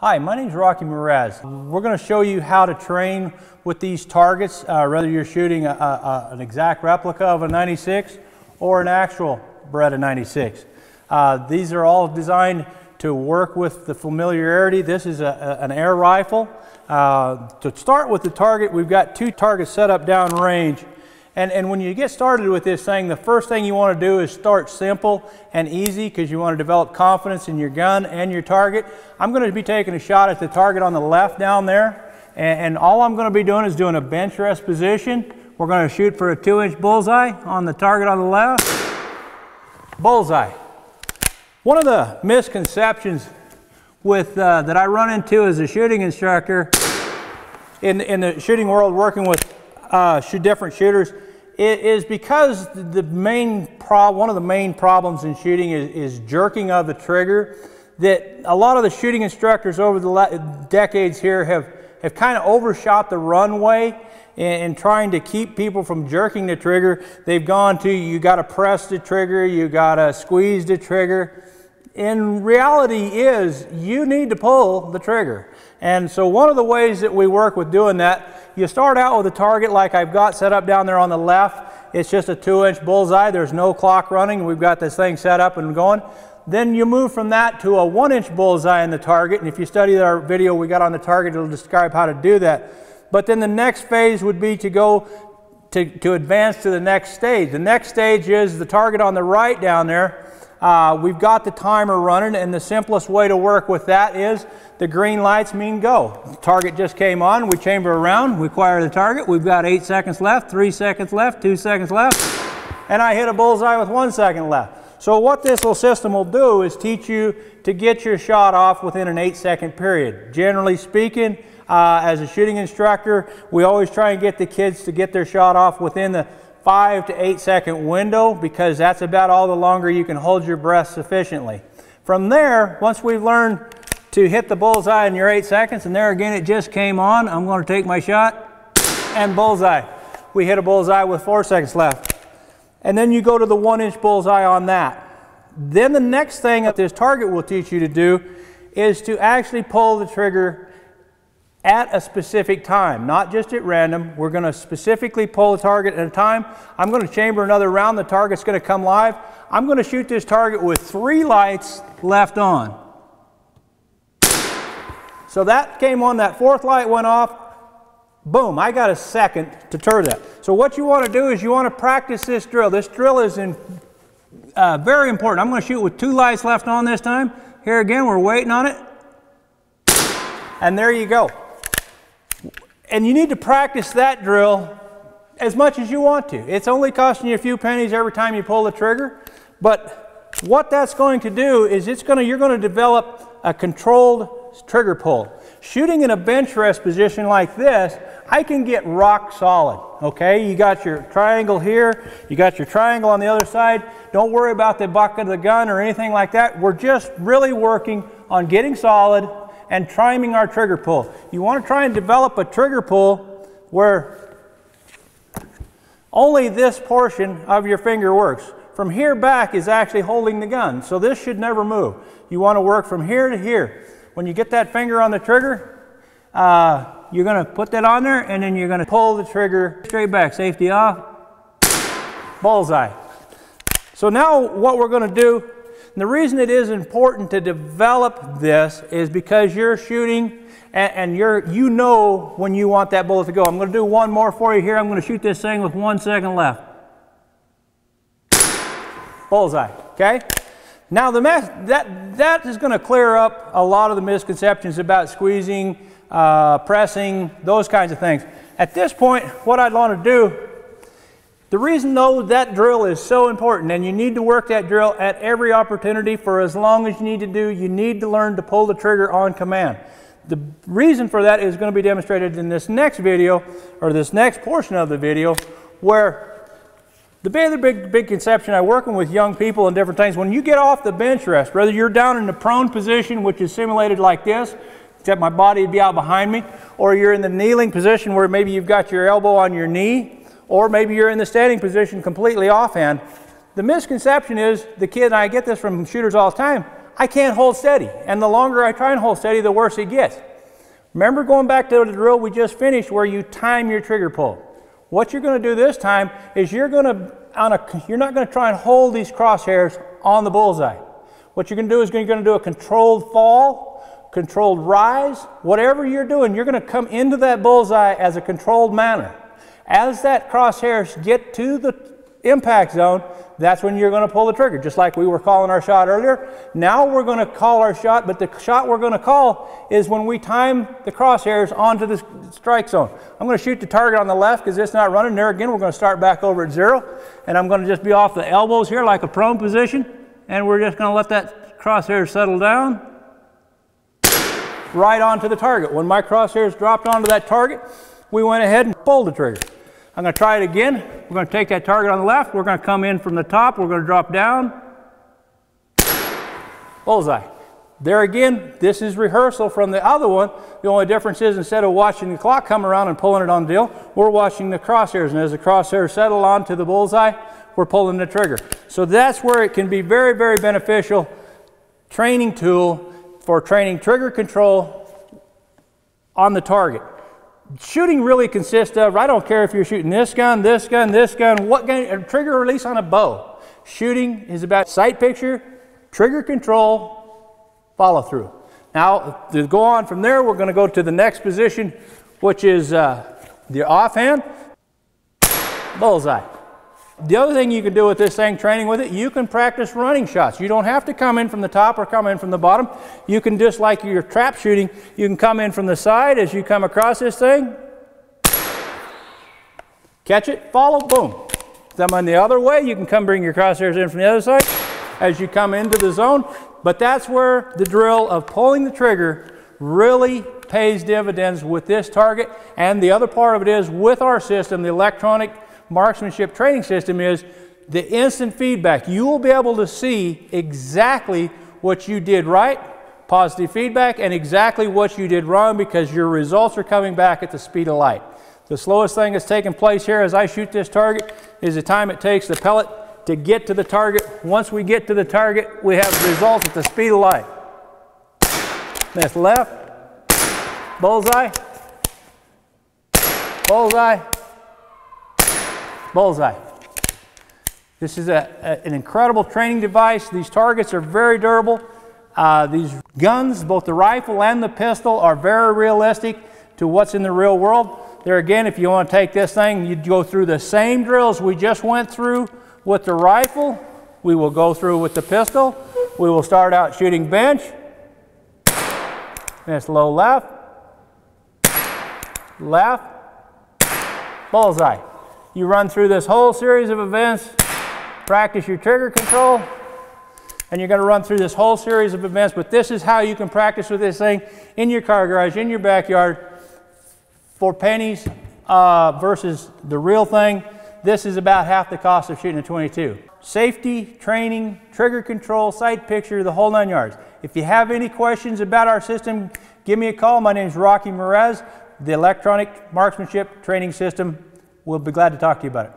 Hi, my name is Rocky Mraz. We're going to show you how to train with these targets, whether you're shooting an exact replica of a 96 or an actual bred of 96. These are all designed to work with the familiarity. This is an air rifle. To start with the target, we've got two targets set up downrange. And when you get started with this thing, the first thing you want to do is start simple and easy because you want to develop confidence in your gun and your target. I'm going to be taking a shot at the target on the left down there. And all I'm going to be doing is doing a bench rest position. We're going to shoot for a 2-inch bullseye on the target on the left. Bullseye. One of the misconceptions that I run into as a shooting instructor in the shooting world, working with different shooters, is because one of the main problems in shooting is jerking of the trigger. That a lot of the shooting instructors over the decades here have kind of overshot the runway in trying to keep people from jerking the trigger. They've gone to, you got to press the trigger, you got to squeeze the trigger. In reality is, you need to pull the trigger. And so one of the ways that we work with doing that, you start out with a target like I've got set up down there on the left. It's just a 2-inch bullseye. There's no clock running. We've got this thing set up and going. Then you move from that to a 1-inch bullseye in the target. And if you study our video we got on the target, it'll describe how to do that. But then the next phase would be to go to advance to the next stage. The next stage is the target on the right down there. We've got the timer running, and the simplest way to work with that is the green lights mean go. The target just came on, we chamber around, we fire the target, we've got 8 seconds left, 3 seconds left, 2 seconds left, and I hit a bullseye with 1 second left. So what this little system will do is teach you to get your shot off within an 8-second period. Generally speaking, as a shooting instructor, we always try and get the kids to get their shot off within the 5 to 8 second window, because that's about all the longer you can hold your breath sufficiently. From there, once we've learned to hit the bullseye in your 8 seconds, and there again it just came on, I'm going to take my shot and bullseye. We hit a bullseye with 4 seconds left. And then you go to the 1-inch bullseye on that. Then the next thing that this target will teach you to do is to actually pull the trigger at a specific time, not just at random. We're going to specifically pull the target at a time. I'm going to chamber another round. The target's going to come live. I'm going to shoot this target with 3 lights left on. So that came on, that 4th light went off. Boom, I got a second to turn that. So what you want to do is you want to practice this drill. This drill is very important. I'm going to shoot with 2 lights left on this time. Here again, we're waiting on it. And there you go. And you need to practice that drill as much as you want to. It's only costing you a few pennies every time you pull the trigger. But what that's going to do is you're going to develop a controlled trigger pull. Shooting in a bench rest position like this, I can get rock solid. Okay, you got your triangle here, you got your triangle on the other side. Don't worry about the butt of the gun or anything like that. We're just really working on getting solid and timing our trigger pull. You want to try and develop a trigger pull where only this portion of your finger works. From here back is actually holding the gun, so this should never move. You want to work from here to here. When you get that finger on the trigger, you're going to put that on there, and then you're going to pull the trigger straight back. Safety off, bullseye. So now what we're going to do, and the reason it is important to develop this is because you're shooting and you know when you want that bullet to go. I'm going to do one more for you here. I'm going to shoot this thing with 1 second left. Bullseye, okay? Now that is going to clear up a lot of the misconceptions about squeezing, pressing, those kinds of things. At this point, what I'd want to do, the reason though that drill is so important, and you need to work that drill at every opportunity for as long as you need to do, you need to learn to pull the trigger on command. The reason for that is going to be demonstrated in this next video, or this next portion of the video, where the other big conception I'm working with young people and different things, when you get off the bench rest, whether you're down in the prone position, which is simulated like this, except my body would be out behind me, or you're in the kneeling position where maybe you've got your elbow on your knee, or maybe you're in the standing position completely offhand. The misconception is, the kid, and I get this from shooters all the time, I can't hold steady. And the longer I try and hold steady, the worse it gets. Remember going back to the drill we just finished where you time your trigger pull. What you're going to do this time is you're not going to try and hold these crosshairs on the bullseye. What you're going to do is you're going to do a controlled fall, controlled rise. Whatever you're doing, you're going to come into that bullseye as a controlled manner. As that crosshairs get to the impact zone, that's when you're going to pull the trigger, just like we were calling our shot earlier. Now we're going to call our shot, but the shot we're going to call is when we time the crosshairs onto the strike zone. I'm going to shoot the target on the left because it's not running. There again, we're going to start back over at 0, and I'm going to just be off the elbows here like a prone position, and we're just going to let that crosshair settle down right onto the target. When my crosshairs dropped onto that target, we went ahead and pulled the trigger. I'm going to try it again. We're going to take that target on the left. We're going to come in from the top. We're going to drop down. Bullseye. There again, this is rehearsal from the other one. The only difference is instead of watching the clock come around and pulling it on the deal, we're watching the crosshairs. And as the crosshairs settle onto the bullseye, we're pulling the trigger. So that's where it can be very, very beneficial training tool for training trigger control on the target. Shooting really consists of, I don't care if you're shooting this gun, this gun, this gun, what gun, a trigger release on a bow. Shooting is about sight picture, trigger control, follow through. Now, to go on from there, we're going to go to the next position, which is the offhand, bullseye. The other thing you can do with this thing, training with it, you can practice running shots. You don't have to come in from the top or come in from the bottom. You can, just like your trap shooting, you can come in from the side as you come across this thing. Catch it, follow, boom. Come on the other way, you can come bring your crosshairs in from the other side as you come into the zone. But that's where the drill of pulling the trigger really pays dividends with this target. And the other part of it is with our system, the electronic marksmanship training system, is the instant feedback. You will be able to see exactly what you did right, positive feedback, and exactly what you did wrong because your results are coming back at the speed of light. The slowest thing that's taking place here as I shoot this target is the time it takes the pellet to get to the target. Once we get to the target, we have results at the speed of light. That's left, bullseye, bullseye, bullseye. This is an incredible training device. These targets are very durable. These guns, both the rifle and the pistol, are very realistic to what's in the real world. There again, if you want to take this thing, you'd go through the same drills we just went through with the rifle. We will go through with the pistol. We will start out shooting bench. That's low left, left, bullseye. You run through this whole series of events, practice your trigger control, and you're going to run through this whole series of events. But this is how you can practice with this thing in your car garage, in your backyard, for pennies versus the real thing. This is about half the cost of shooting a 22. Safety, training, trigger control, sight picture, the whole 9 yards. If you have any questions about our system, give me a call. My name is Rocky Mraz, the electronic marksmanship training system. We'll be glad to talk to you about it.